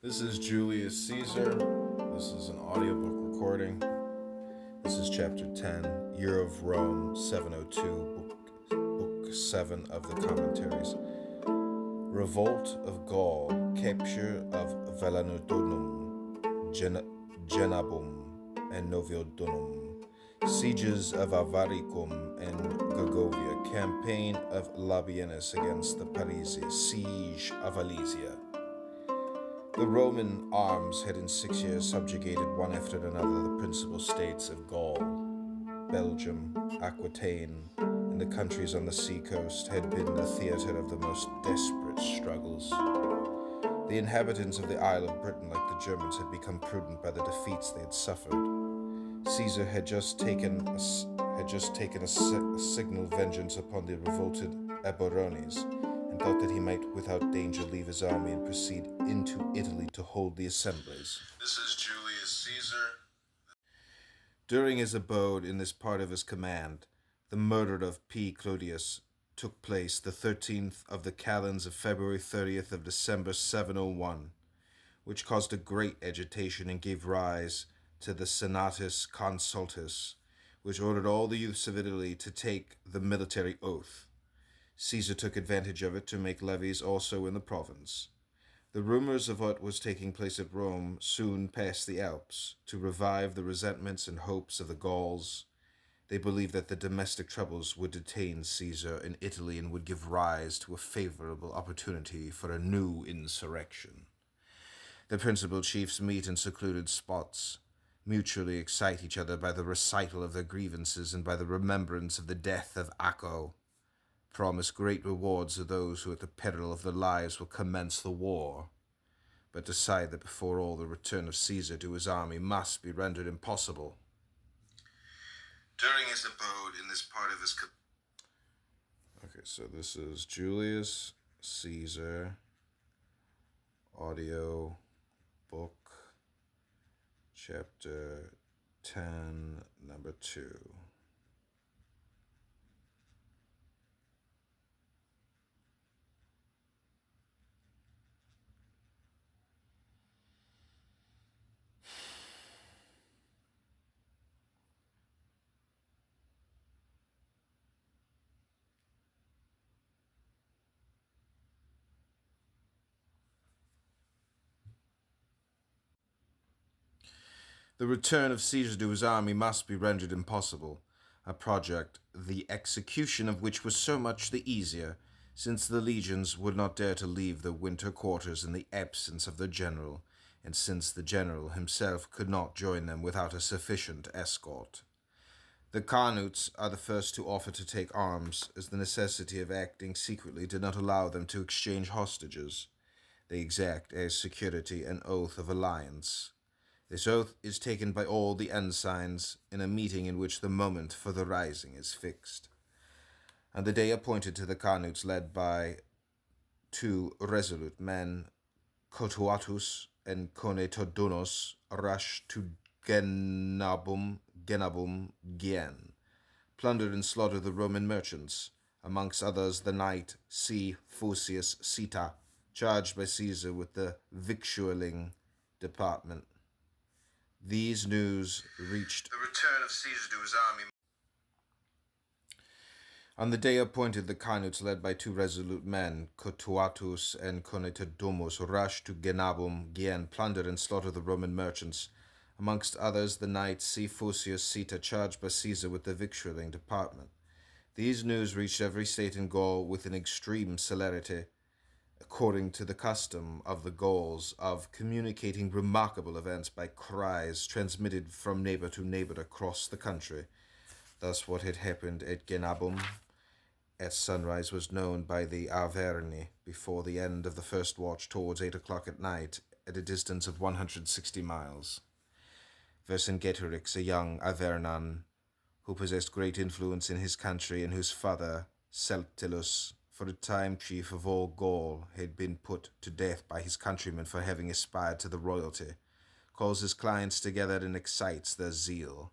This is Julius Caesar. This is an audiobook recording. This is chapter 10, Year of Rome, 702, book 7 of the Commentaries. Revolt of Gaul, capture of Velanodunum, Genabum, and Noviodunum, sieges of Avaricum and Gergovia, campaign of Labienus against the Parisi, siege of Alesia. The Roman arms had in 6 years subjugated one after another the principal states of Gaul. Belgium, Aquitaine, and the countries on the seacoast had been the theatre of the most desperate struggles. The inhabitants of the Isle of Britain, like the Germans, had become prudent by the defeats they had suffered. Caesar had just taken a signal vengeance upon the revolted Eburones, and thought that he might without danger leave his army and proceed into Italy to hold the assemblies. This is Julius Caesar. During his abode in this part of his command, the murder of P. Clodius took place the 13th of the calends of February 30th of December 701, which caused a great agitation and gave rise to the Senatus Consultus, which ordered all the youths of Italy to take the military oath. Caesar took advantage of it to make levies also in the province. The rumors of what was taking place at Rome soon passed the Alps, to revive the resentments and hopes of the Gauls. They believed that the domestic troubles would detain Caesar in Italy and would give rise to a favorable opportunity for a new insurrection. The principal chiefs meet in secluded spots, mutually excite each other by the recital of their grievances and by the remembrance of the death of Acco, promise great rewards to those who at the peril of their lives will commence the war, but decide that before all the return of Caesar to his army must be rendered impossible. During his abode in this part of his... Okay, so this is Julius Caesar, audio book, chapter 10, number 2. The return of Caesar to his army must be rendered impossible, a project the execution of which was so much the easier, since the legions would not dare to leave their winter quarters in the absence of their general, and since the general himself could not join them without a sufficient escort. The Carnutes are the first to offer to take arms, as the necessity of acting secretly did not allow them to exchange hostages. They exact as security an oath of alliance. This oath is taken by all the ensigns in a meeting in which the moment for the rising is fixed. On the day appointed to the Carnutes, led by two resolute men, Cotuatus and Conetodonos, rushed to Genabum, Gien, plundered and slaughtered the Roman merchants, amongst others the knight C. Fusius Sita, charged by Caesar with the victualling department. These news reached the return of Caesar to his army. On the day appointed, the Carnutes, led by two resolute men, Cotuatus and Conetodomus, rushed to Genabum, Gien, plundered and slaughtered the Roman merchants, amongst others the knight C. Fusius Sita, charged by Caesar with the victualling department. These news reached every state in Gaul with an extreme celerity, according to the custom of the Gauls of communicating remarkable events by cries transmitted from neighbor to neighbor across the country. Thus what had happened at Genabum at sunrise was known by the Arverni before the end of the first watch towards 8 o'clock at night, at a distance of 160 miles. Vercingetorix, a young Avernan, who possessed great influence in his country and whose father, Celtillus, for a time chief of all Gaul, had been put to death by his countrymen for having aspired to the royalty, calls his clients together and excites their zeal.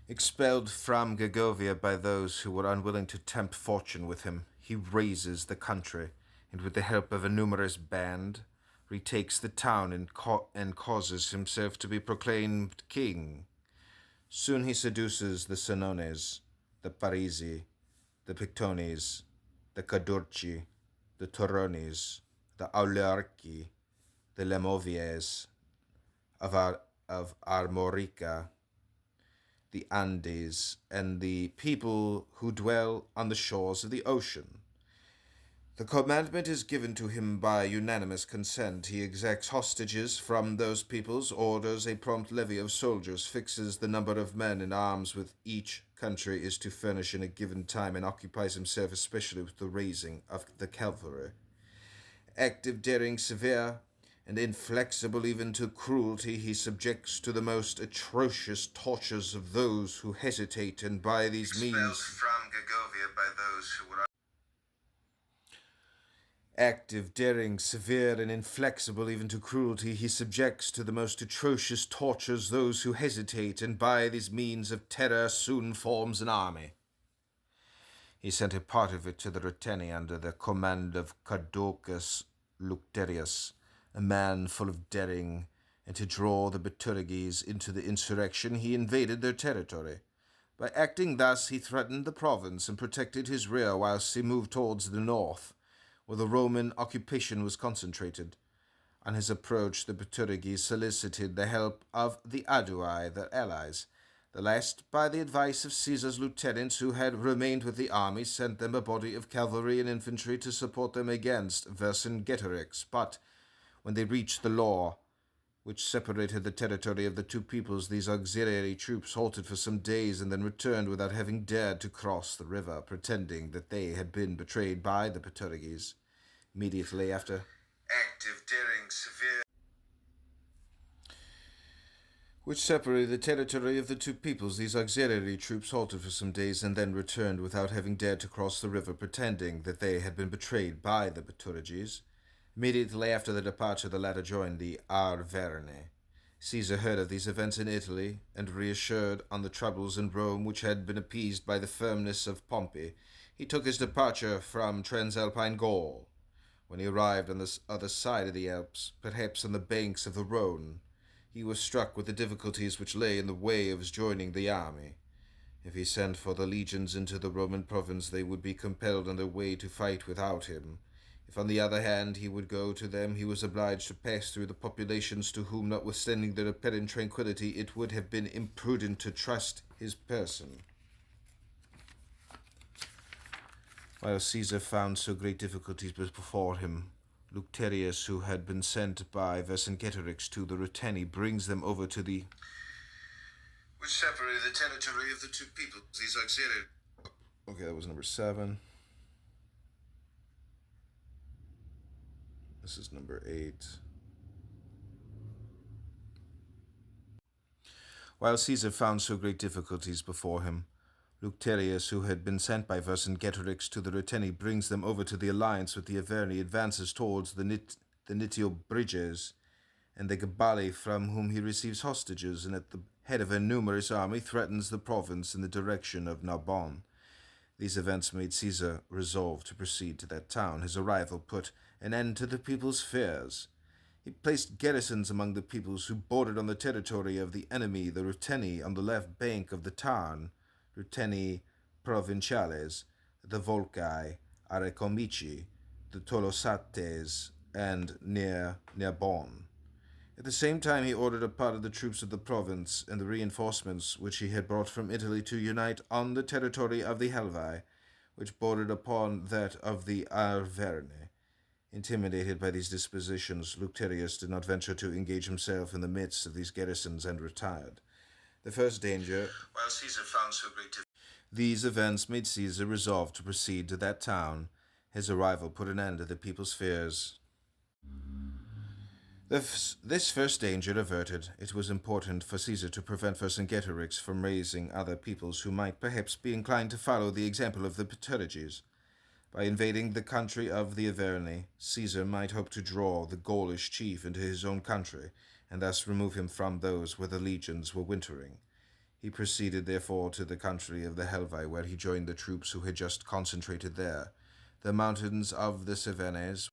Expelled from Gergovia by those who were unwilling to tempt fortune with him, he raises the country, and with the help of a numerous band, retakes the town and causes himself to be proclaimed king. Soon he seduces the Senones, the Parisi, the Pictones, the Cadurci, the Torones, the Aulerci, the Lemovies of Armorica, the Andes, and the people who dwell on the shores of the ocean. The commandment is given to him by unanimous consent. He exacts hostages from those peoples, orders a prompt levy of soldiers, fixes the number of men in arms with each country is to furnish in a given time, and occupies himself especially with the raising of the cavalry. Active, daring, severe, and inflexible even to cruelty, he subjects to the most atrocious tortures of those who hesitate, and by these means from Gergovia by those who were active, daring, severe, and inflexible even to cruelty, he subjects to the most atrocious tortures those who hesitate, and by these means of terror soon forms an army. He sent a part of it to the Ruteni under the command of Caducus Lucterius, a man full of daring, and to draw the Bituriges into the insurrection, he invaded their territory. By acting thus, he threatened the province and protected his rear whilst he moved towards the north, where the Roman occupation was concentrated. On his approach, the Bituriges solicited the help of the Aedui, their allies. The last, by the advice of Caesar's lieutenants who had remained with the army, sent them a body of cavalry and infantry to support them against Vercingetorix. But when they reached the law which separated the territory of the two peoples, these auxiliary troops halted for some days and then returned without having dared to cross the river, pretending that they had been betrayed by the Bituriges. Immediately after active, daring, severe which separated the territory of the two peoples, these auxiliary troops halted for some days and then returned without having dared to cross the river, pretending that they had been betrayed by the Bituriges. Immediately after the departure, the latter joined the Arverni. Caesar heard of these events in Italy, and reassured on the troubles in Rome which had been appeased by the firmness of Pompey, he took his departure from Transalpine Gaul. When he arrived on the other side of the Alps, perhaps on the banks of the Rhone, he was struck with the difficulties which lay in the way of his joining the army. If he sent for the legions into the Roman province, they would be compelled on their way to fight without him. If, on the other hand, he would go to them, he was obliged to pass through the populations to whom, notwithstanding their apparent tranquillity, it would have been imprudent to trust his person. While Caesar found so great difficulties before him, Lucterius, who had been sent by Vercingetorix to the Ruteni, brings them over to the which separated the territory of the two peoples. These auxiliary. Okay, that was number 7. This is number 8. While Caesar found so great difficulties before him, Lucterius, who had been sent by Vercingetorix to the Ruteni, brings them over to the alliance with the Averni, advances towards the Nitiobriges and the Gabali, from whom he receives hostages, and at the head of a numerous army threatens the province in the direction of Narbonne. These events made Caesar resolve to proceed to that town. His arrival put an end to the people's fears. He placed garrisons among the peoples who bordered on the territory of the enemy, the Ruteni on the left bank of the Tarn, Ruteni Provinciales, the Volcae, Arecomici, the Tolosates, and near Narbonne. At the same time, he ordered a part of the troops of the province and the reinforcements which he had brought from Italy to unite on the territory of the Helvae, which bordered upon that of the Arverni. Intimidated by these dispositions, Lucterius did not venture to engage himself in the midst of these garrisons and retired. The first danger, while Caesar found so great these events made Caesar resolve to proceed to that town. His arrival put an end to the people's fears. This first danger averted, it was important for Caesar to prevent Vercingetorix from raising other peoples who might perhaps be inclined to follow the example of the Bituriges. By invading the country of the Averni, Caesar might hope to draw the Gaulish chief into his own country, and thus remove him from those where the legions were wintering. He proceeded, therefore, to the country of the Helvae, where he joined the troops who had just concentrated there. the mountains of the Cevennes